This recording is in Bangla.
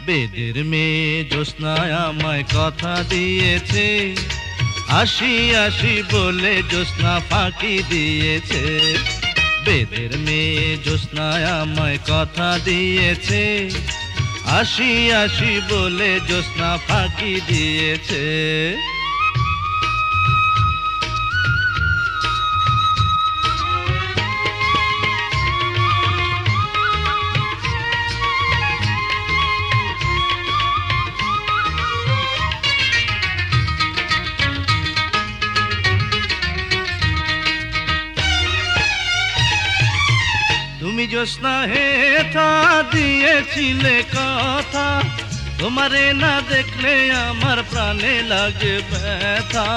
বেদের মেয়ে জ্যোৎস্নায় আমায় কথা দিয়েছে, আসি আসি বলে জ্যোৎস্না ফাঁকি দিয়েছে। বেদের মেয়ে জ্যোৎস্নায় আমায় কথা দিয়েছে, আসি আসি বলে জ্যোৎস্না ফাঁকি দিয়েছে। তুমি জ্যোৎস্না হেথা দিয়েছিলে কথা, তোমারে না দেখলে আমার প্রাণে লাগে ব্যথা।